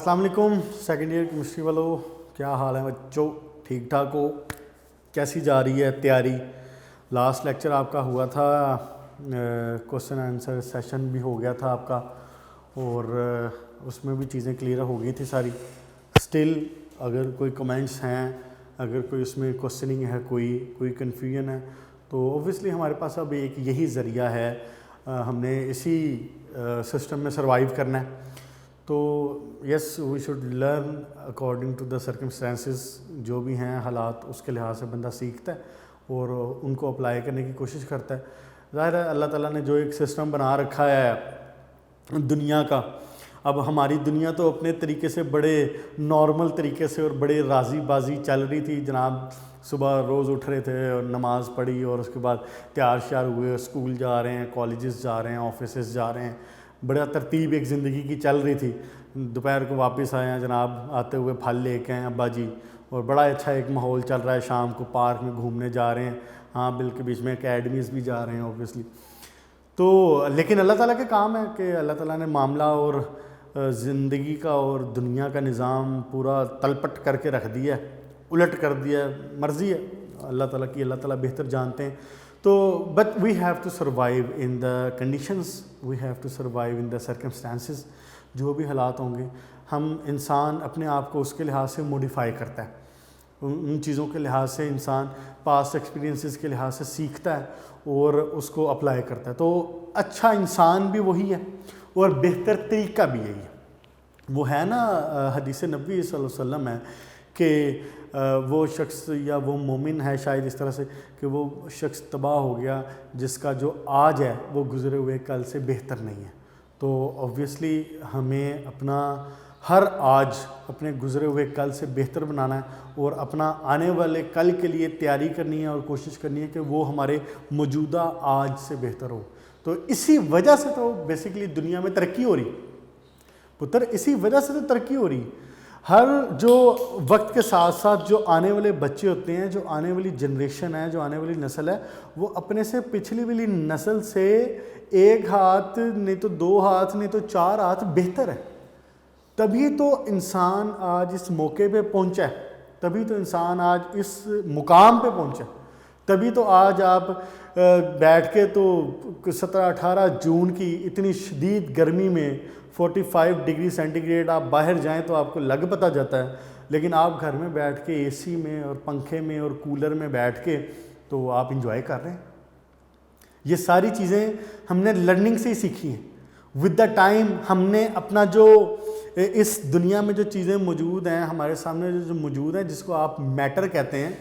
अस्सलाम वालेकुम second year chemistry वालों, क्या हाल है बच्चों? ठीक ठाक हो? कैसी जा रही है तैयारी? लास्ट लेक्चर आपका हुआ था, क्वेश्चन आंसर सेशन भी हो गया था आपका और उसमें भी चीज़ें क्लियर हो गई थी सारी। स्टिल अगर कोई कमेंट्स हैं, अगर कोई उसमें क्वेश्चनिंग है, कोई कन्फ्यूजन है, तो ऑब्वियसली हमारे पास अब एक यही ज़रिया है, हमने इसी सिस्टम में सर्वाइव करना है। तो yes, we should learn according to the circumstances, जो भी हैं हालात उसके लिहाज से बंदा सीखता है और उनको अप्लाई करने की कोशिश करता है। ज़ाहिर है अल्लाह ताला ने जो एक सिस्टम बना रखा है दुनिया का, अब हमारी दुनिया तो अपने तरीके से बड़े नॉर्मल तरीके से और बड़े राजी बाजी चल रही थी जनाब। सुबह रोज़ उठ रहे थे और नमाज़ पढ़ी और उसके बाद तैयार श्यार हुए, स्कूल जा रहे हैं, कॉलेजेस जा रहे हैं, ऑफिस जा रहे हैं, बड़ा तरतीब एक ज़िंदगी की चल रही थी। दोपहर को वापस आए हैं जनाब, आते हुए फल लेके आए अब्बा जी, और बड़ा अच्छा एक माहौल चल रहा है। शाम को पार्क में घूमने जा रहे हैं, हाँ बिल्कुल, बीच में एकेडमीज़ भी जा रहे हैं ऑब्वियसली। तो लेकिन अल्लाह ताला के काम है कि अल्लाह ताला ने मामला और ज़िंदगी का और दुनिया का निज़ाम पूरा तलपट करके रख दिया है, उलट कर दिया है। मर्ज़ी है अल्लाह ताला की, अल्लाह ताला बेहतर जानते हैं। तो but we have to survive in the conditions, we have to survive in the circumstances. जो भी हालात होंगे, हम इंसान अपने आप को उसके लिहाज से मॉडिफाई करता है, उन चीज़ों के लिहाज से इंसान पास्ट एक्सपीरियंसेस के लिहाज से सीखता है और उसको अप्लाई करता है। तो अच्छा इंसान भी वही है और बेहतर तरीका भी यही है। वो है ना हदीस नबी सल्लल्लाहु अलैहि वसल्लम है कि वो शख्स या वो मोमिन है शायद इस तरह से कि वो शख्स तबाह हो गया जिसका जो आज है वो गुज़रे हुए कल से बेहतर नहीं है। तो ऑब्वियसली हमें अपना हर आज अपने गुज़रे हुए कल से बेहतर बनाना है और अपना आने वाले कल के लिए तैयारी करनी है और कोशिश करनी है कि वो हमारे मौजूदा आज से बेहतर हो। तो इसी वजह से तो बेसिकली दुनिया में तरक्की हो रही पुत्र, इसी वजह से तो तरक्की हो रही। हर जो वक्त के साथ साथ जो आने वाले बच्चे होते हैं, जो आने वाली जनरेशन है, जो आने वाली नस्ल है, वो अपने से पिछली वाली नस्ल से एक हाथ नहीं तो दो हाथ नहीं तो चार हाथ बेहतर है। तभी तो इंसान आज इस मौके पे पहुंचा है, तभी तो इंसान आज इस मुकाम पे पहुंचा है। तभी तो आज आप बैठ के तो 17-18 जून की इतनी शदीद गर्मी में 45 डिग्री सेंटीग्रेड आप बाहर जाएं तो आपको लग पता जाता है, लेकिन आप घर में बैठ के एसी में और पंखे में और कूलर में बैठ के तो आप इंजॉय कर रहे हैं। ये सारी चीज़ें हमने लर्निंग से ही सीखी हैं। विद द टाइम हमने अपना जो इस दुनिया में जो चीज़ें मौजूद हैं हमारे सामने जो मौजूद हैं, जिसको आप मैटर कहते हैं,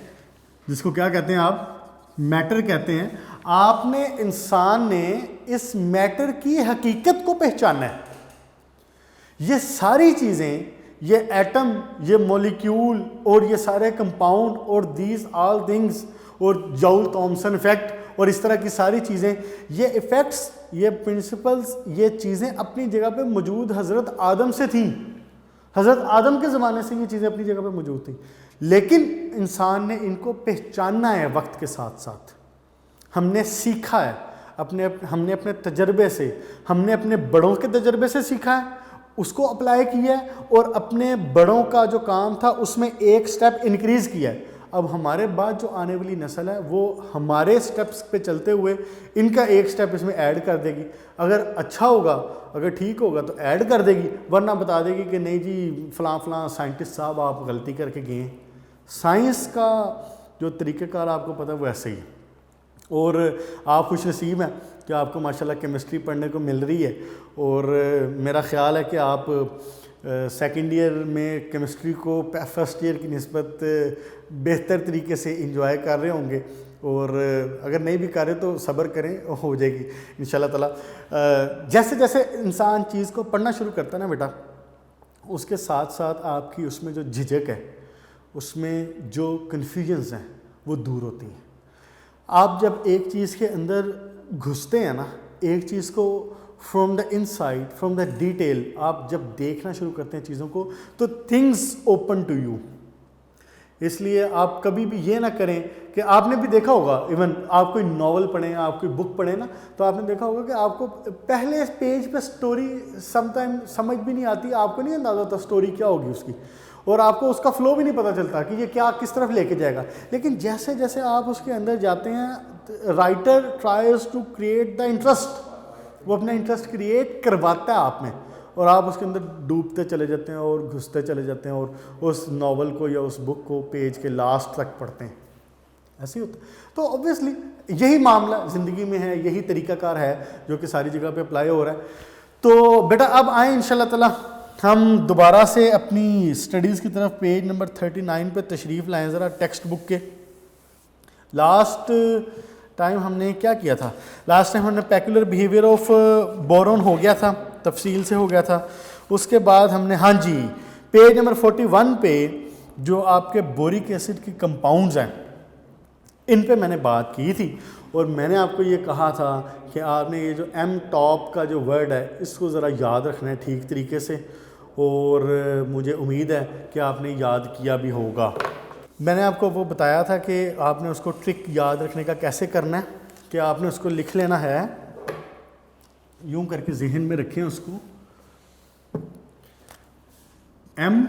जिसको क्या कहते हैं आप? मैटर कहते हैं। आपने, इंसान ने इस मैटर की हकीकत को पहचाना है। ये सारी चीज़ें, ये एटम, ये मॉलिक्यूल और ये सारे कंपाउंड और दीज ऑल थिंग्स और जॉल थॉमसन इफेक्ट और इस तरह की सारी चीज़ें, ये इफ़ेक्ट्स, ये प्रिंसिपल्स, ये चीज़ें अपनी जगह पे मौजूद हज़रत आदम से थी। हज़रत आदम के ज़माने से ये चीज़ें अपनी जगह पे मौजूद थी, लेकिन इंसान ने इनको पहचाना है। वक्त के साथ साथ हमने सीखा है, हमने अपने तजर्बे से, हमने अपने बड़ों के तजर्बे से सीखा है, उसको अप्लाई किया है और अपने बड़ों का जो काम था उसमें एक स्टेप इंक्रीज़ किया है। अब हमारे बाद जो आने वाली नस्ल है वो हमारे स्टेप्स पे चलते हुए इनका एक स्टेप इसमें ऐड कर देगी। अगर अच्छा होगा, अगर ठीक होगा तो ऐड कर देगी, वरना बता देगी कि नहीं जी फ़लाँ फ़लाँ साइंटिस्ट साहब आप गलती करके गए हैं। साइंस का जो तरीक़ेकार आपको पता है वो ऐसे ही है और आप खुश नसीब हैं कि आपको माशाल्लाह केमिस्ट्री पढ़ने को मिल रही है। और मेरा ख़्याल है कि आप सेकंड ईयर में केमिस्ट्री को फर्स्ट ईयर की निस्बत बेहतर तरीके से इंजॉय कर रहे होंगे, और अगर नहीं भी कर रहे तो सब्र करें, हो जाएगी इंशाल्लाह ताला। जैसे जैसे इंसान चीज़ को पढ़ना शुरू करता है ना बेटा, उसके साथ साथ आपकी उसमें जो झिझक है, उसमें जो कन्फ्यूजन्स हैं वो दूर होती हैं। आप जब एक चीज़ के अंदर घुसते हैं ना, एक चीज़ को from the inside, from the detail, आप जब देखना शुरू करते हैं चीज़ों को, तो थिंग्स ओपन टू यू। इसलिए आप कभी भी ये ना करें कि आपने भी देखा होगा, इवन आप कोई नॉवल पढ़ें, आप कोई बुक पढ़ें ना, तो आपने देखा होगा कि आपको पहले पेज पे स्टोरी समटाइम समझ भी नहीं आती, आपको नहीं अंदाजा होता स्टोरी क्या होगी उसकी, और आपको उसका फ्लो भी नहीं पता चलता कि ये क्या किस तरफ लेके जाएगा। लेकिन जैसे जैसे आप उसके अंदर जाते हैं, writer tries to create the interest, वो अपना इंटरेस्ट क्रिएट करवाता है आप में, और आप उसके अंदर डूबते चले जाते हैं और घुसते चले जाते हैं और उस नॉवल को या उस बुक को पेज के लास्ट तक पढ़ते हैं। ऐसे ही होता है। तो ऑब्वियसली यही मामला ज़िंदगी में है, यही तरीकाकार है जो कि सारी जगह पे अप्लाई हो रहा है। तो बेटा अब आए इंशाल्लाह ताला हम दोबारा से अपनी स्टडीज़ की तरफ, पेज नंबर 39 पे तशरीफ़ लाएँ ज़रा टेक्स्ट बुक के। लास्ट टाइम हमने क्या किया था? लास्ट टाइम हमने पेक्युलर बिहेवियर ऑफ बोरॉन हो गया था, तफसील से हो गया था। उसके बाद हमने, हाँ जी, पेज नंबर 41 पे जो आपके बोरिक एसिड की कंपाउंड्स हैं, इन पे मैंने बात की थी, और मैंने आपको ये कहा था कि आपने ये जो एम टॉप का जो वर्ड है इसको ज़रा याद रखना है ठीक तरीके से, और मुझे उम्मीद है कि आपने याद किया भी होगा। मैंने आपको वो बताया था कि आपने उसको ट्रिक याद रखने का कैसे करना है, कि आपने उसको लिख लेना है, यूं करके जहन में रखें उसको, एम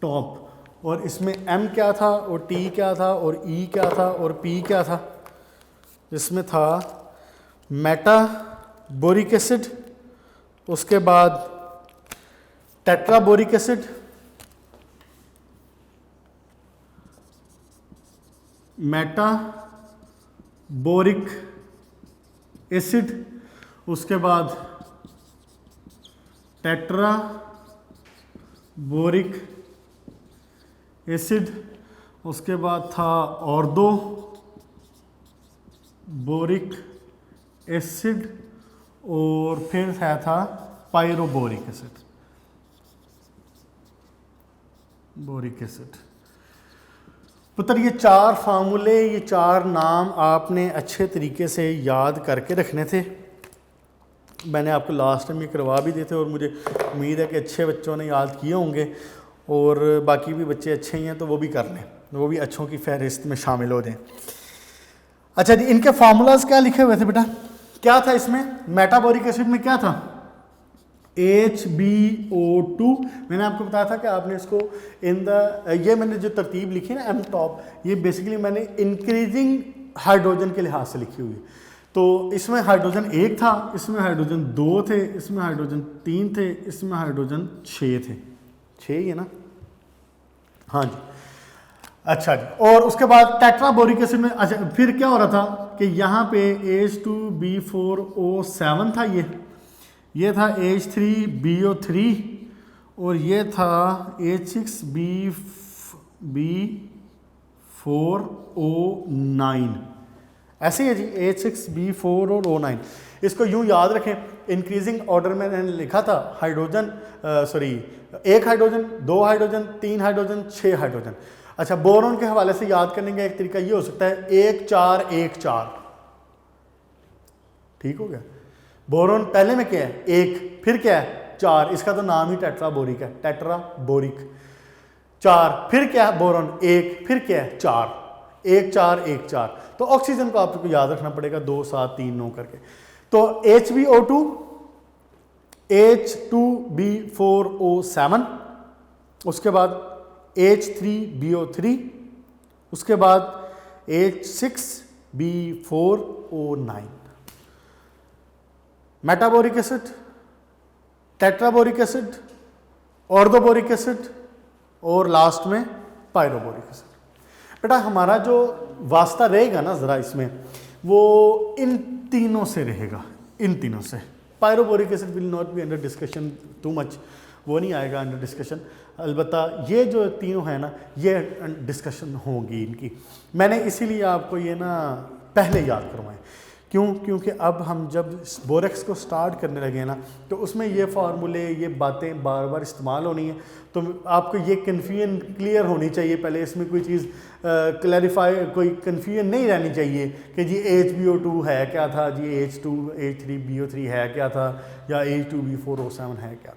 टॉप, और इसमें एम क्या था और टी क्या था और ई क्या था और पी क्या था? इसमें था मेटा बोरिक एसिड, उसके बाद tetra boric acid, Meta boric acid, उसके बाद टेट्रा बोरिक एसिड, उसके बाद था ऑर्दो बोरिक एसिड, और फिर था पायरोबोरिक एसिड, बोरिक एसिड। पुत्र ये चार फार्मूले, ये चार नाम आपने अच्छे तरीके से याद करके रखने थे। मैंने आपको लास्ट टाइम ये करवा भी दिए थे, और मुझे उम्मीद है कि अच्छे बच्चों ने याद किए होंगे, और बाकी भी बच्चे अच्छे ही हैं तो वो भी कर लें, वो भी अच्छों की फहरिस्त में शामिल हो जाएं। अच्छा जी, इनके फार्मूलाज क्या लिखे हुए थे बेटा? क्या था इसमें? मेटाबोरिक एसिड में क्या था? HbO2। मैंने आपको बताया था कि आपने इसको इन द, ये मैंने जो तरतीब लिखी ना एम टॉप, ये बेसिकली मैंने इंक्रीजिंग हाइड्रोजन के लिहाज से लिखी हुई है। तो इसमें हाइड्रोजन 1 था, इसमें हाइड्रोजन 2 थे, इसमें हाइड्रोजन 3 थे, इसमें हाइड्रोजन 6 थे। 6 ही है ना? हाँ जी। अच्छा जी, और उसके बाद टेट्राबोरिक एसिड में, अच्छा फिर क्या हो रहा था कि यहाँ पे H2B4O7 था, ये था H3BO3, और ये था H6B4O9। ऐसे ही है जी, H6B4 और O9। इसको यूं याद रखें, इंक्रीजिंग ऑर्डर में मैंने लिखा था hydrogen, sorry, 1 hydrogen, 2 hydrogen, 3 hydrogen, 6 hydrogen. अच्छा, बोरॉन के हवाले से याद करने का एक तरीका ये हो सकता है 1 4 1 4। ठीक हो गया? बोरॉन पहले में क्या है? 1, फिर क्या है? 4। इसका तो नाम ही टेट्राबोरिक है, टेट्राबोरिक। 4, फिर क्या है? बोरॉन 1, फिर क्या है? 4। 1 4 1 4। तो ऑक्सीजन को आपको याद रखना पड़ेगा 2 7 3 9 करके। तो HbO2, H2B4O7, उसके बाद H3BO3, उसके बाद H6B4O9। Metaboric acid, tetraboric acid, orthoboric acid, और लास्ट में पायरोबोरिक एसिड। बेटा हमारा जो वास्ता रहेगा ना ज़रा इसमें, वो इन तीनों से रहेगा, इन तीनों से। Pyroboric acid will not be under discussion too much, वो नहीं आएगा अंडर डिस्कशन। अलबत्ता ये जो तीनों हैं ना, ये डिस्कशन होगी इनकी। मैंने इसीलिए आपको ये ना पहले याद करवाएं। क्यों? क्योंकि अब हम जब बोरेक्स को स्टार्ट करने लगे ना, तो उसमें ये फार्मूले, ये बातें बार बार इस्तेमाल होनी है। तो आपको ये कन्फ्यूजन क्लियर होनी चाहिए पहले, इसमें कोई चीज़ क्लैरिफाई, कोई कन्फ्यूजन नहीं रहनी चाहिए कि जी HbO2 है क्या था, जी H3BO3 है क्या था, या H2B4O7 है क्या था।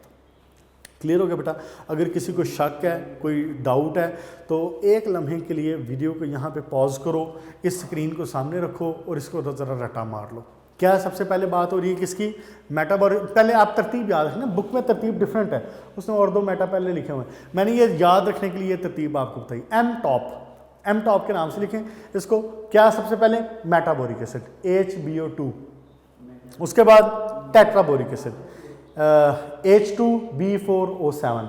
क्लियर हो गया बेटा? अगर किसी को शक है, कोई डाउट है, तो एक लम्हे के लिए वीडियो को यहाँ पे पॉज करो, इस स्क्रीन को सामने रखो और इसको ज़रा रटा मार लो। क्या सबसे पहले बात हो रही है किसकी? मेटाबॉलिक। पहले आप तरतीब याद रखना, बुक में तरतीब डिफरेंट है, उसने और 2 मेटा पहले लिखे हुए हैं, मैंने ये याद रखने के लिए तरतीब आपको बताई। एम टॉप के नाम से लिखें इसको। क्या सबसे पहले? मेटाबॉलिक एसिड HbO2, उसके बाद टेट्राबोरिक एसिड H2B4O7,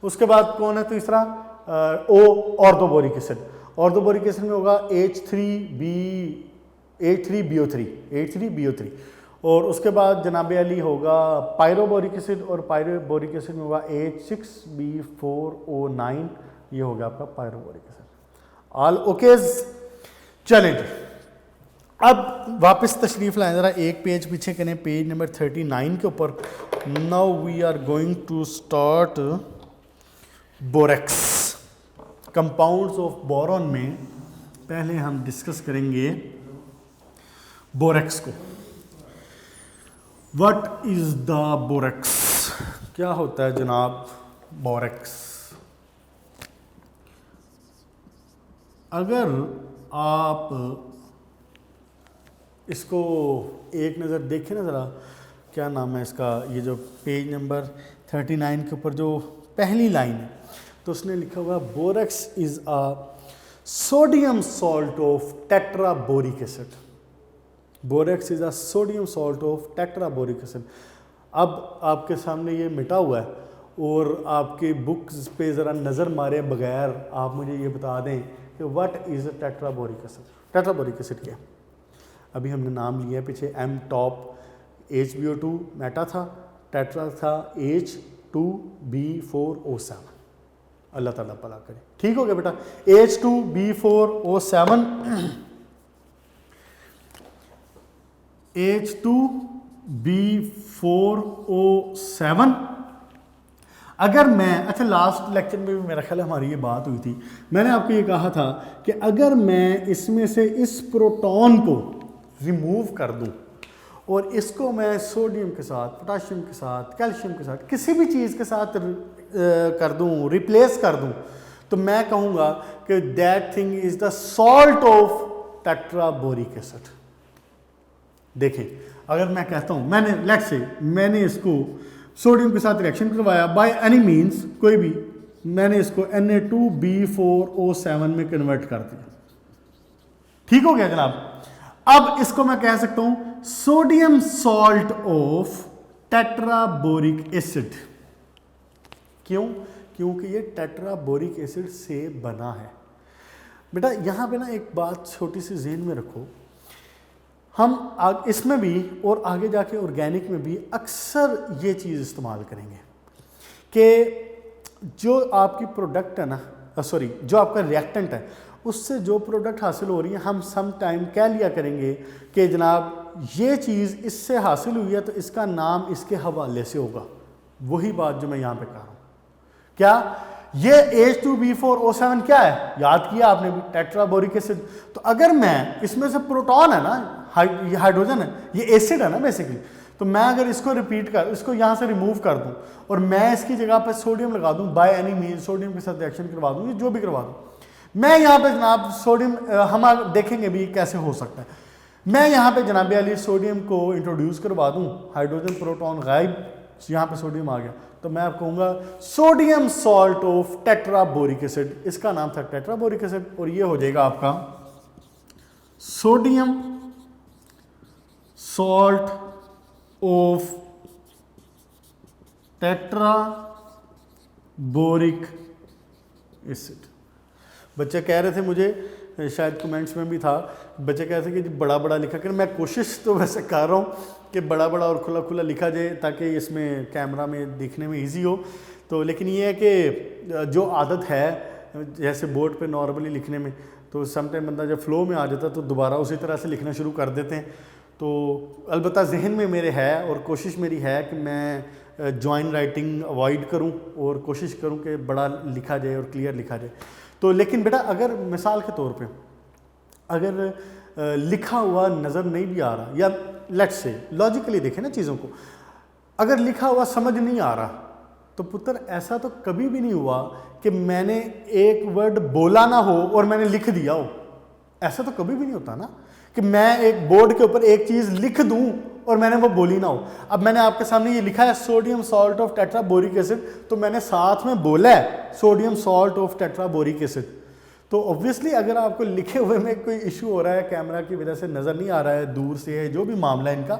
उसके बाद कौन है तीसरा? Orthoboric acid. ऑर्थोबोरिक एसिड में होगा H3BO3, और उसके बाद जनाब अली होगा पायरोबोरिक एसिड, और पायरोबोरिक एसिड में होगा H6B4O9, ये हो गया आपका पायरोबोरिक एसिड। All okays. चलें जी, अब वापस तशरीफ़ लाएं, ज़रा एक पेज पीछे करें, पेज नंबर 39 के ऊपर। Now we are going to start borax. Compounds of boron में पहले हम डिस्कस करेंगे बोरेक्स को। What is the borax? क्या होता है जनाब बोरेक्स? अगर आप इसको एक नज़र देखें ना ज़रा, क्या नाम है इसका, ये जो पेज नंबर 39 के ऊपर जो पहली लाइन है, तो उसने लिखा हुआ borax is a sodium salt of tetraboric acid. Borax is a sodium salt of tetraboric acid. अब आपके सामने ये मिटा हुआ है और आपके बुक्स पे ज़रा नज़र मारे बगैर आप मुझे ये बता दें कि what is टेट्राबोरिक acid. Tetraboric acid क्या? अभी हमने नाम लिया पीछे, एम टॉप HbO2 मेटा था, टेट्रा था H2B4O7। अल्लाह ताला भला करे। ठीक हो गया बेटा? H2B4O7 H2B4O7। अगर मैं, अच्छा लास्ट लेक्चर में भी मेरा ख्याल है हमारी ये बात हुई थी, मैंने आपको ये कहा था कि अगर मैं इसमें से इस प्रोटॉन को रिमूव कर दूं और इसको मैं सोडियम के साथ, पोटाशियम के साथ, कैल्शियम के साथ, किसी भी चीज़ के साथ कर दूं, रिप्लेस कर दूं, तो मैं कहूँगा कि that thing is the salt of tetraboric acid. देखें, अगर मैं कहता हूँ, मैंने इसको सोडियम के साथ रिएक्शन करवाया बाय एनी मीन्स, कोई भी, मैंने इसको Na2B4O7 में कन्वर्ट कर दिया। ठीक हो गया जनाब? अब इसको मैं कह सकता हूं sodium salt of tetraboric acid. क्यों? क्योंकि ये टेट्राबोरिक एसिड से बना है। बेटा यहां पे ना एक बात छोटी सी ज़हन में रखो, हम इसमें भी और आगे जाके ऑर्गेनिक में भी अक्सर ये चीज़ इस्तेमाल करेंगे कि जो आपकी प्रोडक्ट है ना, जो आपका रिएक्टेंट है, उससे जो प्रोडक्ट हासिल हो रही है, हम सम टाइम कह लिया करेंगे कि जनाब ये चीज़ इससे हासिल हुई है तो इसका नाम इसके हवाले से होगा। वही बात जो मैं यहाँ पे कह रहा हूँ। क्या ये H2B4O7 क्या है? याद किया आपने भी, टेट्राबोरिक एसिड। तो अगर मैं इसमें से प्रोटॉन है ना, ये हाइड्रोजन है, ये एसिड है ना बेसिकली, तो मैं अगर इसको इसको यहाँ से रिमूव कर दूँ और मैं इसकी जगह पर सोडियम लगा दूँ, बाय एनी मीन सोडियम के साथ रिएक्शन करवा दूँ, जो भी करवा दूँ, मैं यहाँ पे जनाब सोडियम, हम देखेंगे भी कैसे हो सकता है, मैं यहाँ पे जनाब अली सोडियम को इंट्रोड्यूस करवा दूँ, हाइड्रोजन प्रोटॉन गायब, यहाँ पे सोडियम आ गया, तो मैं आपको कहूँगा sodium salt of tetraboric acid. इसका नाम था टेट्राबोरिक एसिड और ये हो जाएगा आपका sodium salt of tetraboric acid. बच्चे कह रहे थे मुझे, शायद कमेंट्स में भी था, बच्चे कह रहे थे कि बड़ा बड़ा लिखा कर। मैं कोशिश तो वैसे कर रहा हूँ कि बड़ा बड़ा और खुला खुला लिखा जाए ताकि इसमें कैमरा में दिखने में इजी हो, तो लेकिन ये है कि जो आदत है जैसे बोर्ड पे नॉर्मली लिखने में, तो समटाइम बंदा जब फ्लो में आ जाता तो दोबारा उसी तरह से लिखना शुरू कर देते हैं। तो अलबत्ता जहन में मेरे है और कोशिश मेरी है कि मैं जॉइन राइटिंग अवॉइड करूं और कोशिश करूं कि बड़ा लिखा जाए और क्लियर लिखा जाए। तो लेकिन बेटा अगर मिसाल के तौर पे अगर लिखा हुआ नज़र नहीं भी आ रहा, या लेट्स से लॉजिकली देखें ना चीज़ों को, अगर लिखा हुआ समझ नहीं आ रहा तो पुत्र ऐसा तो कभी भी नहीं हुआ कि मैंने एक वर्ड बोला ना हो और मैंने लिख दिया हो। ऐसा तो कभी भी नहीं होता ना कि मैं एक बोर्ड के ऊपर एक चीज़ लिख दूं और मैंने वो बोली ना हो। अब मैंने आपके सामने ये लिखा है sodium salt of tetraboric acid, तो मैंने साथ में बोला है sodium salt of tetraboric acid. तो ऑब्वियसली अगर आपको लिखे हुए में कोई इशू हो रहा है, कैमरा की वजह से नज़र नहीं आ रहा है, दूर से है, जो भी मामला है इनका,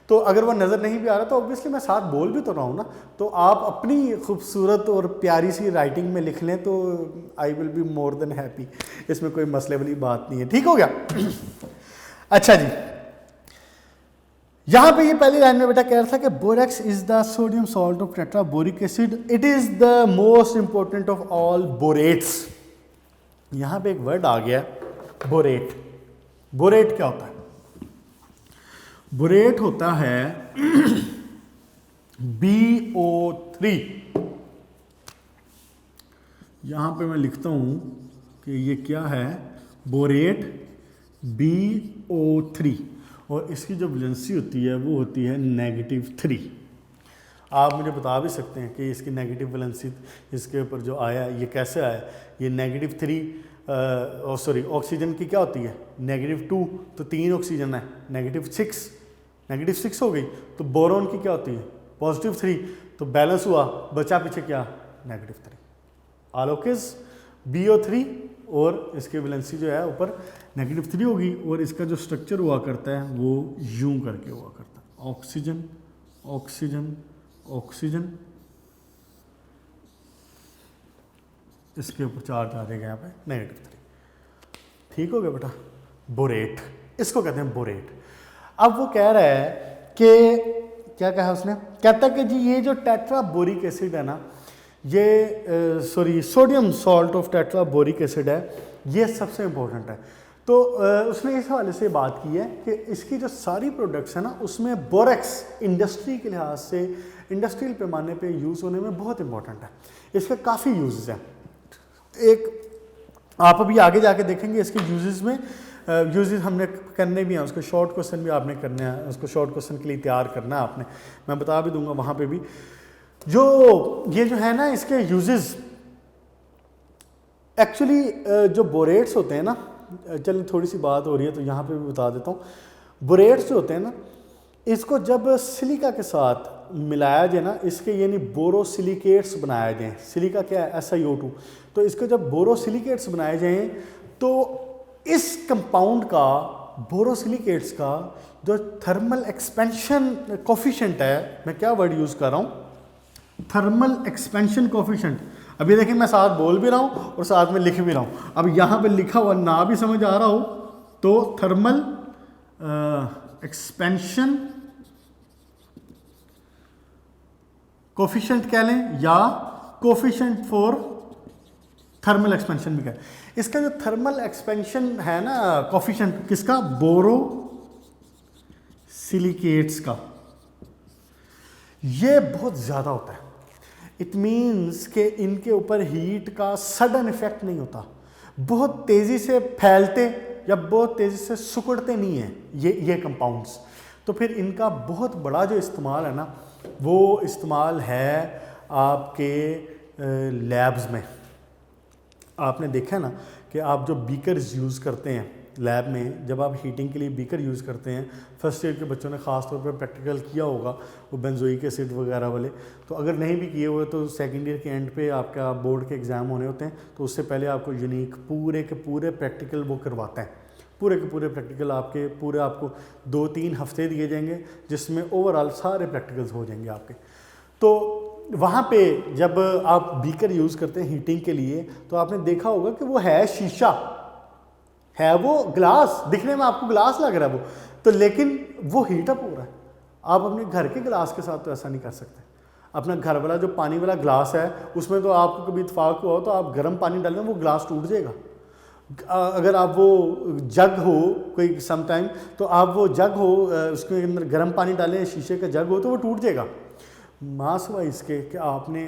तो अगर वो नज़र नहीं भी आ रहा तो ऑब्वियसली मैं साथ बोल भी तो रहा हूँ ना। तो आप अपनी खूबसूरत और प्यारी सी राइटिंग में लिख लें तो I will be more than happy, इसमें कोई मसले वाली बात नहीं है। ठीक हो गया? अच्छा जी, यहां पे ये पहली लाइन में बेटा कह रहा था कि borax is the sodium salt of tetraboric acid, it is the most important of all borates. यहां पे एक वर्ड आ गया बोरेट। बोरेट क्या होता है? बोरेट होता है BO3। यहां पे मैं लिखता हूं कि ये क्या है, बोरेट BO3, और इसकी जो वैलेंसी होती है वो होती है -3। आप मुझे बता भी सकते हैं कि इसकी नेगेटिव वैलेंसी इसके ऊपर जो आया है ये कैसे आया? ये -3 सॉरी ऑक्सीजन की क्या होती है -2, तो 3 ऑक्सीजन है, -6 हो गई। तो बोरोन की क्या होती है +3, तो बैलेंस हुआ, बचा पीछे क्या -3। आलोकिस BO3 और इसकी वैलेंसी जो है ऊपर -3 होगी, और इसका जो स्ट्रक्चर हुआ करता है वो यूं करके हुआ करता है, ऑक्सीजन ऑक्सीजन ऑक्सीजन, इसके ऊपर चार्ज आ जाएगा यहाँ पे -3। ठीक हो गया बेटा? बोरेट, इसको कहते हैं बोरेट। अब वो कह रहा है कि क्या कहा उसने, कहता है कि जी ये जो टेट्राबोरिक एसिड है ना, ये sodium salt of tetraboric acid है, ये सबसे इम्पोर्टेंट है। तो उसने इस हवाले से बात की है कि इसकी जो सारी प्रोडक्ट्स है ना, उसमें बोरेक्स इंडस्ट्री के लिहाज से, इंडस्ट्रियल पैमाने पे यूज़ होने में बहुत इंपॉर्टेंट है। इसके काफ़ी यूजेस हैं। एक आप अभी आगे जाके देखेंगे इसके यूजेस में, यूजेस हमने करने भी हैं, उसको शॉर्ट क्वेश्चन भी आपने करने हैं, उसको शॉर्ट क्वेश्चन के लिए तैयार करना है आपने, मैं बता भी दूंगा वहाँ पे भी। जो ये जो है ना इसके यूजेस, एक्चुअली जो बोरेट्स होते हैं ना, चलिए थोड़ी सी बात हो रही है तो यहाँ पे भी बता देता हूँ। बोरेट्स जो होते हैं ना, इसको जब सिलिका के साथ मिलाया जाए ना, इसके यानी बोरोसिलिकेट्स बनाया जाए, सिलिका क्या है SiO2, तो इसको जब बोरोसिलिकेट्स बनाए जाएं तो इस कंपाउंड का, बोरोसिलिकेट्स का जो थर्मल एक्सपेंशन कोफिशिएंट है, मैं क्या वर्ड यूज़ कर रहा हूँ, थर्मल एक्सपेंशन कोफिशिएंट। अभी देखिए मैं साथ बोल भी रहा हूँ और साथ में लिख भी रहा हूँ। अब यहाँ पे लिखा हुआ ना भी समझ आ रहा हो तो थर्मल एक्सपेंशन कोफिशिएंट कह लें या कोफिशिएंट फॉर थर्मल एक्सपेंशन भी कह। इसका जो थर्मल एक्सपेंशन है ना कोफिशिएंट, किसका, बोरो सिलिकेट्स का, ये बहुत ज़्यादा होता है। इट मीन्स कि इनके ऊपर हीट का सडन इफेक्ट नहीं होता, बहुत तेज़ी से फैलते या बहुत तेज़ी से सिकुड़ते नहीं हैं ये कंपाउंड्स। तो फिर इनका बहुत बड़ा जो इस्तेमाल है ना, वो इस्तेमाल है आपके लैब्स में। आपने देखा है ना कि आप जो बीकर्स यूज़ करते हैं लैब में, जब आप हीटिंग के लिए बीकर यूज़ करते हैं, फर्स्ट ईयर के बच्चों ने ख़ास तौर पर प्रैक्टिकल किया होगा वो बेंजोइक एसिड वगैरह वाले, तो अगर नहीं भी किए हुए तो सेकेंड ईयर के एंड पे आपका बोर्ड के एग्ज़ाम होने होते हैं, तो उससे पहले आपको यूनिक पूरे के पूरे प्रैक्टिकल वो करवाता है। पूरे के पूरे प्रैक्टिकल आपके पूरे आपको 2-3 हफ्ते दिए जाएंगे, जिसमें ओवरऑल सारे प्रैक्टिकल्स हो जाएंगे आपके। तो वहाँ पे जब आप बीकर यूज़ करते हैं हीटिंग के लिए, तो आपने देखा होगा कि वो है शीशा, है वो ग्लास, दिखने में आपको ग्लास लग रहा है वो, तो लेकिन वो हीटअप हो रहा है। आप अपने घर के ग्लास के साथ तो ऐसा नहीं कर सकते। अपना घर वाला जो पानी वाला ग्लास है उसमें तो आपको कभी इत्तेफाक हुआ हो तो आप गर्म पानी डालें वो ग्लास टूट जाएगा। अगर आप वो जग हो कोई सम टाइम, तो आप वो जग हो उसके अंदर गर्म पानी डालें, शीशे का जग हो, तो वो टूट जाएगा। मास हुआ इसके कि आपने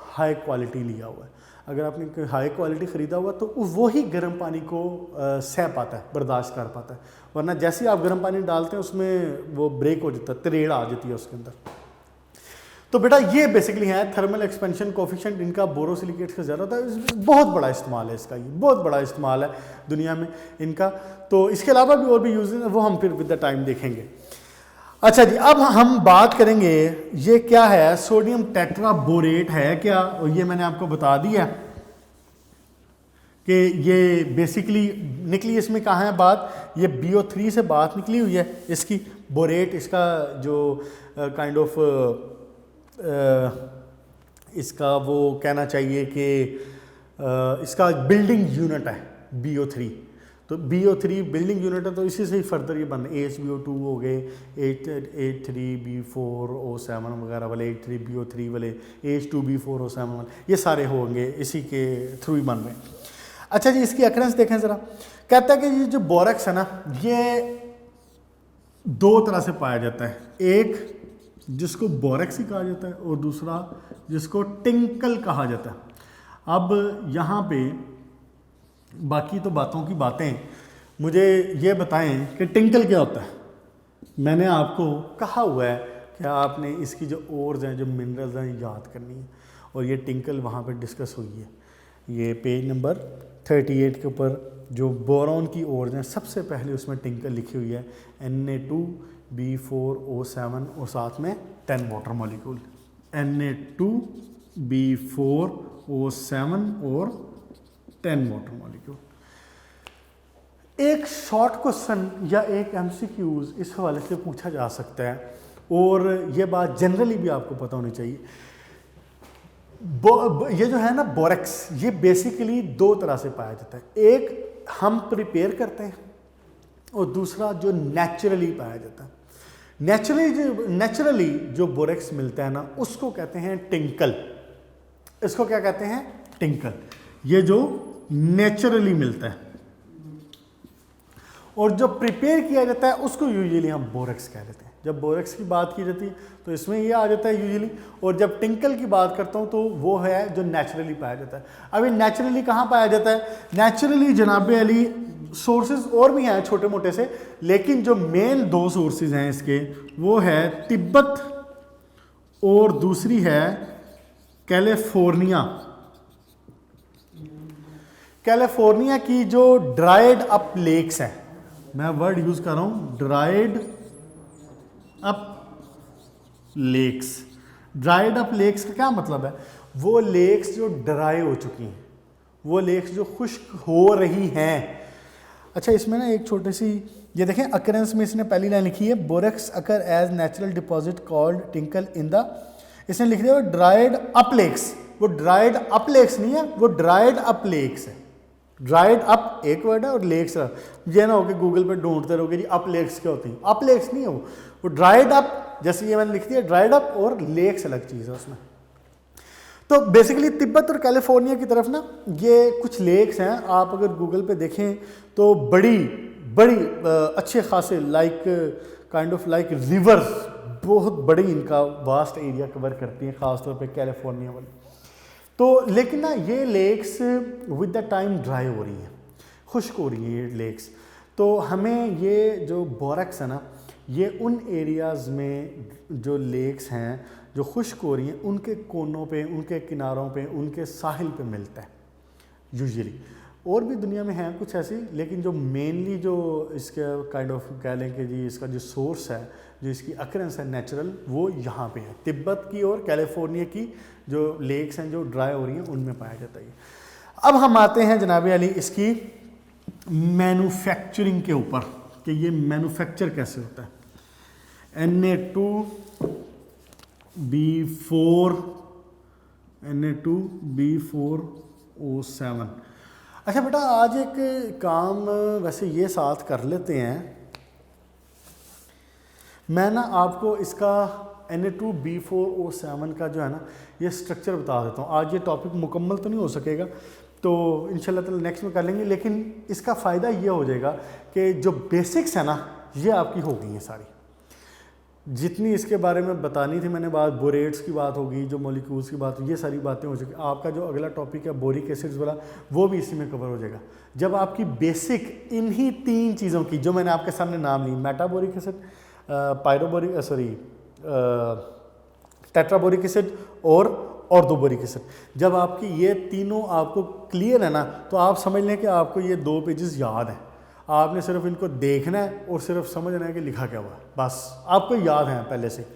हाई क्वालिटी लिया हुआ है। अगर आपने हाई क्वालिटी ख़रीदा हुआ तो वो ही गर्म पानी को सह पाता है, बर्दाश्त कर पाता है, वरना जैसे ही आप गर्म पानी डालते हैं उसमें वो ब्रेक हो जाता है, तरेड़ आ जाती है उसके अंदर। तो बेटा ये बेसिकली है थर्मल एक्सपेंशन कोफिशिएंट, इनका बोरोसिलिकेट्स का ज़्यादा होता है, बहुत बड़ा इस्तेमाल है इसका, ये बहुत बड़ा इस्तेमाल है दुनिया में इनका। तो इसके अलावा भी और भी यूज है, वो हम फिर विद द टाइम देखेंगे। अच्छा जी, अब हम बात करेंगे ये क्या है, सोडियम टेट्राबोरेट है क्या, और ये मैंने आपको बता दिया कि ये बेसिकली निकली इसमें कहाँ है बात, ये BO3 से बात निकली हुई है इसकी। बोरेट इसका जो काइंड ऑफ इसका वो कहना चाहिए कि इसका बिल्डिंग यूनिट है BO3। तो BO3 बिल्डिंग यूनिट है, तो इसी से ही फर्दर ये बन HBO2 हो गए, 83B4O7 वगैरह वाले, 83BO3 वाले, H2B4O7 वाले, ये सारे होंगे इसी के थ्रू ही बन रहे हैं। अच्छा जी, इसकी अकरेंस देखें ज़रा। कहता है कि ये जो बोरेक्स है ना, ये दो तरह से पाया जाता है, एक जिसको बोरेक्स ही कहा जाता है और दूसरा जिसको टिंकल कहा जाता है। अब यहाँ पे बाकी तो बातों की बातें, मुझे ये बताएं कि टिंकल क्या होता है। मैंने आपको कहा हुआ है कि आपने इसकी जो ओर्स हैं, जो मिनरल्स हैं, याद करनी है, और ये टिंकल वहाँ पे डिस्कस हुई है। ये पेज नंबर 38 के ऊपर जो बोरॉन की ओर्स हैं, सबसे पहले उसमें टिंकल लिखी हुई है, Na2B4O7 और साथ में 10 वाटर मॉलिक्यूल, Na2B4O7 और 10 वाटर मॉलिक्यूल। एक शॉर्ट क्वेश्चन या एक MCQs इस हवाले से पूछा जा सकता है, और ये बात जनरली भी आपको पता होनी चाहिए। ये जो है ना बोरेक्स, ये बेसिकली दो तरह से पाया जाता है, एक हम प्रिपेयर करते हैं और दूसरा जो नेचुरली पाया जाता है। नेचुरली जो बोरेक्स मिलता है ना, उसको कहते हैं टिंकल। इसको क्या कहते हैं? टिंकल। ये जो नेचुरली मिलता है, और जो प्रिपेयर किया जाता है उसको यूजुअली हम बोरेक्स कह लेते हैं। जब बोरेक्स की बात की जाती है तो इसमें ये आ जाता है यूजुअली, और जब टिंकल की बात करता हूँ तो वो है जो नेचुरली पाया जाता है। अभी नेचुरली कहाँ पाया जाता है? नेचुरली जनाब अली सोर्सेज और भी हैं छोटे मोटे से, लेकिन जो मेन दो सोर्सेज हैं इसके, वो है तिब्बत और दूसरी है कैलिफोर्निया। कैलिफोर्निया की जो ड्राइड अप लेक्स हैं, मैं वर्ड यूज कर रहा हूं, dried up lakes. Dried up lakes का क्या मतलब है? वो लेक्स जो ड्राई हो चुकी हैं, वो लेक्स जो खुश्क हो रही हैं। अच्छा, इसमें ना एक छोटी सी ये देखें, अकरेंस में इसने पहली लाइन लिखी है, borax occur as natural deposit called tincal in the, इसने लिख दिया ड्राइड अप लेक्स। वो ड्राइड अप लेक्स नहीं है, वो ड्राइड अप लेक्स है। ड्राइड अप एक वर्ड है और लेक्स, ये ना हो कि गूगल पे ढूंढते रहोगे जी अप लेक्स क्या होती है। अप लेक्स नहीं है वो ड्राइड अप, जैसे ये मैंने लिख दिया ड्राइड अप, और लेक्स अलग चीज़ है उसमें। तो बेसिकली तिब्बत और कैलिफोर्निया की तरफ ना ये कुछ लेक्स हैं, आप अगर गूगल पे देखें तो बड़ी बड़ी अच्छे खासे like kind of like reverse, बहुत बड़ी इनका वास्ट एरिया कवर करती हैं, ख़ासतौर पे कैलिफोर्निया वाली। तो लेकिन ना ये lakes with the time dry हो रही हैं, खुश्क हो रही हैं ये लेक्स। तो हमें ये जो बोरेक्स है ना, ये उन एरियाज़ में जो लेक्स हैं जो खुश्क हो रही हैं, उनके कोनों पे, उनके किनारों पे, उनके साहिल पे मिलता है यूजुअली। और भी दुनिया में हैं कुछ ऐसी, लेकिन जो मेनली जो इसका काइंड ऑफ कह लें कि जी इसका जो सोर्स है, जो इसकी अकरेंस है नेचुरल, वो यहाँ पे है। तिब्बत की और कैलिफोर्निया की जो लेक्स हैं जो ड्राई हो रही हैं, उनमें पाया जाता है। अब हम आते हैं जनाब अली इसकी मैन्युफैक्चरिंग के ऊपर कि ये मैन्युफैक्चर कैसे होता है। Na2B4O7। अच्छा बेटा, आज एक काम वैसे ये साथ कर लेते हैं, मैं ना आपको इसका Na2B4O7 का जो है ना ये स्ट्रक्चर बता देता हूँ। आज ये टॉपिक मुकम्मल तो नहीं हो सकेगा, तो इंशाल्लाह ताला नेक्स्ट में कर लेंगे, लेकिन इसका फ़ायदा ये हो जाएगा कि जो बेसिक्स है ना ये आपकी हो गई हैं सारी। जितनी इसके बारे में बतानी थी मैंने बात, बोरेट्स की बात होगी, जो मॉलिक्यूल्स की बात, ये सारी बातें हो चुकी। आपका जो अगला टॉपिक है बोरिक एसिड्स वाला, वो भी इसी में कवर हो जाएगा। जब आपकी बेसिक इन्हीं तीन चीज़ों की जो मैंने आपके सामने नाम ली, मेटाबोरिक एसिड, पायरोबोरिक टेट्राबोरिक एसिड और ऑर्थोबोरिक एसिड। जब आपकी ये तीनों आपको क्लियर है ना, तो आप समझ लें कि आपको ये 2 पेजेस याद हैं। आपने सिर्फ इनको देखना है और सिर्फ समझना है कि लिखा क्या हुआ है, बस आपको याद है पहले से।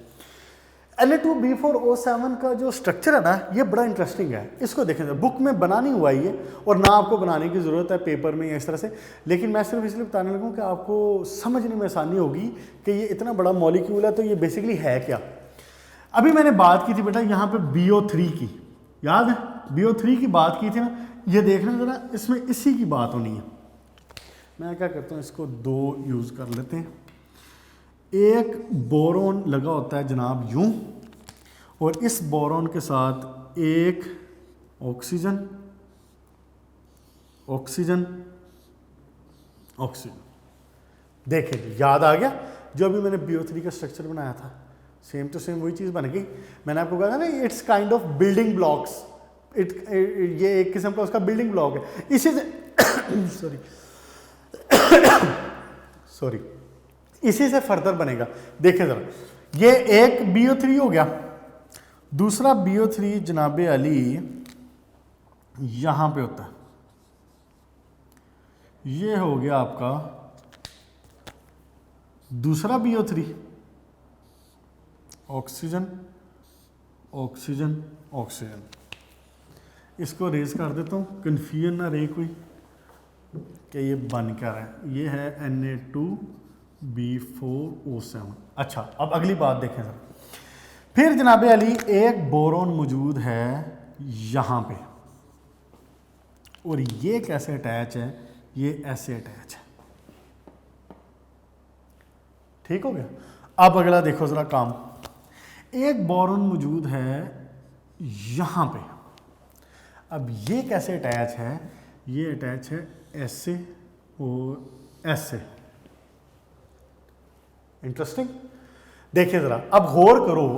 Na2B4O7 का जो स्ट्रक्चर है ना, ये बड़ा इंटरेस्टिंग है। इसको देखें, बुक में बना नहीं हुआ ये, और ना आपको बनाने की ज़रूरत है पेपर में या इस तरह से, लेकिन मैं सिर्फ इसलिए बताने लगूँ कि आपको समझने में आसानी होगी कि ये इतना बड़ा मॉलिक्यूल है तो ये बेसिकली है क्या। अभी मैंने बात की थी बेटा यहाँ पे BO3 की, याद है BO3 की बात की थी ना, ये देखना ज़रा, इसमें इसी की बात होनी है। मैं क्या करता हूँ, इसको 2 यूज़ कर लेते हैं। एक बोरोन लगा होता है जनाब यूं, और इस बोरोन के साथ एक ऑक्सीजन ऑक्सीजन ऑक्सीजन। देखें, याद आ गया जो अभी मैंने BO3 का स्ट्रक्चर बनाया था, सेम टू सेम वही चीज़ बन गई। मैंने आपको कहा था ना, it's kind of building blocks, ये एक किस्म का उसका बिल्डिंग ब्लॉक है। इसी से सॉरी इसी से फर्दर बनेगा। देखें ज़रा, ये एक BO3 हो गया, दूसरा BO3 जनाबे अली यहाँ पे होता है, ये हो गया आपका दूसरा BO3, ऑक्सीजन ऑक्सीजन ऑक्सीजन। इसको रेज कर देता हूँ, कन्फ्यूजन ना रहे कोई कि ये बन क्या रहा है। ये है Na2B4O7। अच्छा, अब अगली बात देखें सर। फिर जनाबे अली एक बोरोन मौजूद है यहाँ पे, और ये कैसे अटैच है, ये ऐसे अटैच है। ठीक हो गया। अब अगला देखो ज़रा काम। एक बोरोन मौजूद है यहाँ पे, अब ये कैसे अटैच है, ये अटैच है ऐसे और ऐसे। इंटरेस्टिंग। देखिए ज़रा, अब गौर करो,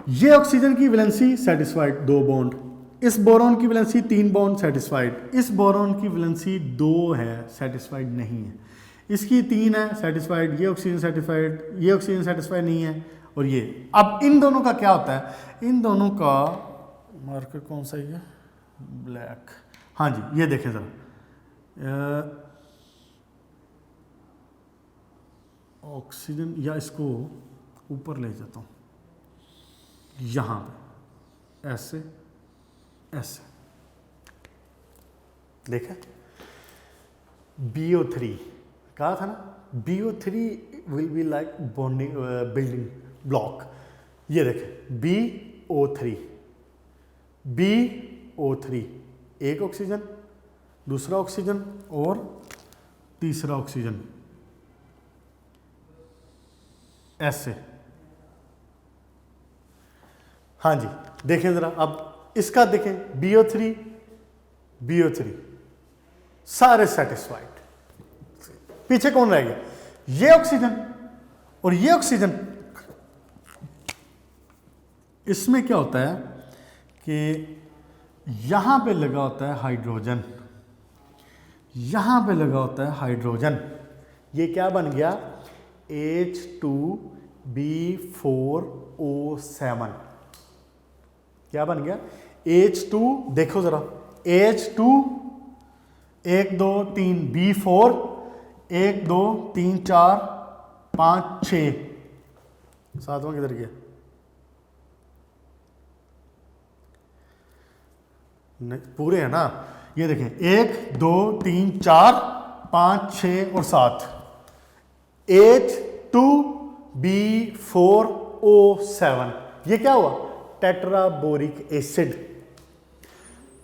ये ऑक्सीजन की वैलेंसी सेटिस्फाइड 2 बॉन्ड, इस बोरोन की वैलेंसी 3 बॉन्ड सेटिस्फाइड, इस बोरोन की वैलेंसी 2 है, सेटिस्फाइड नहीं है, इसकी 3 है सेटिस्फाइड, ये ऑक्सीजन सेटिस्फाइड, ये ऑक्सीजन सेटिस्फाइड नहीं है, और ये। अब इन दोनों का क्या होता है, इन दोनों का मार्कर कौन सा है, ब्लैक, हाँ जी, ये देखें ज़रा, ऑक्सीजन, या इसको ऊपर ले जाता हूँ, यहाँ पे ऐसे ऐसे, देखा BO3 कहा था ना, BO3 will be like bonding building block. ये देखें BO3 एक ऑक्सीजन, दूसरा ऑक्सीजन और तीसरा ऑक्सीजन, ऐसे। हाँ जी, देखें ज़रा, अब इसका देखें BO3 सारे सेटिस्फाइड। पीछे कौन रह गया, ये ऑक्सीजन और ये ऑक्सीजन। इसमें क्या होता है कि यहां पे लगा होता है हाइड्रोजन, यहां पे लगा होता है हाइड्रोजन। ये क्या बन गया, H2B4O7। क्या बन गया, H2, देखो जरा, H2 1 2 3 B4 1 2 3 4 5 6, सातवां किधर गया, पूरे है ना। ये देखें 1 2 3 4 5 6 और 7, H2B4O7। ये क्या हुआ, टेट्राबोरिक एसिड।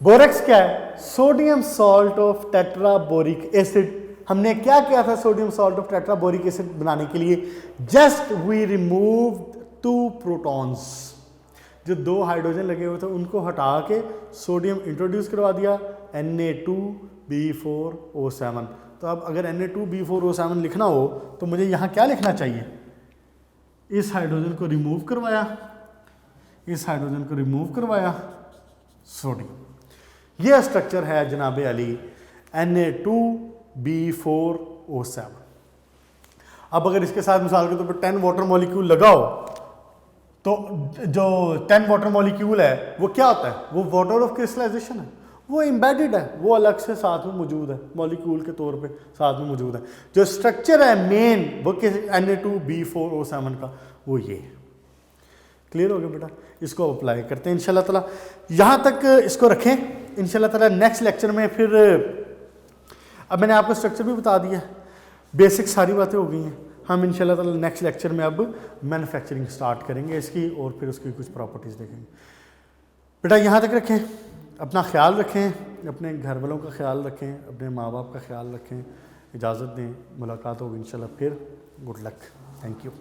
बोरेक्स क्या है, sodium salt of tetraboric acid. हमने क्या किया था sodium salt of tetraboric acid बनाने के लिए, जस्ट वी रिमूव 2 प्रोटॉन्स। जो 2 हाइड्रोजन लगे हुए थे उनको हटा के सोडियम इंट्रोड्यूस करवा दिया, Na2B4O7। तो अब अगर Na2B4O7 लिखना हो तो मुझे यहाँ क्या लिखना चाहिए, इस हाइड्रोजन को रिमूव करवाया, इस हाइड्रोजन को रिमूव करवाया, सोडियम। यह स्ट्रक्चर है जनाबे अली Na2B4O7। अब अगर इसके साथ मिसाल के तौर पर 10 वाटर मॉलिक्यूल लगाओ तो जो 10 वाटर मॉलिक्यूल है वो क्या होता है, वो वाटर ऑफ क्रिस्टलाइजेशन है, वो एम्बेडेड है, वो अलग से साथ में मौजूद है, मॉलिक्यूल के तौर पे साथ में मौजूद है। जो स्ट्रक्चर है मेन वो Na2B4O7 का, वो ये है। क्लियर हो गया बेटा, इसको अप्लाई करते हैं इंशाल्लाह ताला। यहाँ तक इसको रखें इंशाल्लाह ताला। नेक्स्ट लेक्चर में फिर अब मैंने आपको स्ट्रक्चर भी बता दिया, बेसिक सारी बातें हो गई हैं। हम इंशाल्लाह ताला नेक्स्ट लेक्चर में अब मैन्युफैक्चरिंग स्टार्ट करेंगे इसकी, और फिर उसकी कुछ प्रॉपर्टीज़ देखेंगे। बेटा यहाँ तक रखें, अपना ख्याल रखें, अपने घर वालों का ख्याल रखें, अपने माँ बाप का ख्याल रखें। इजाज़त दें, मुलाकात होगी इंशाल्लाह फिर। Good luck, thank you.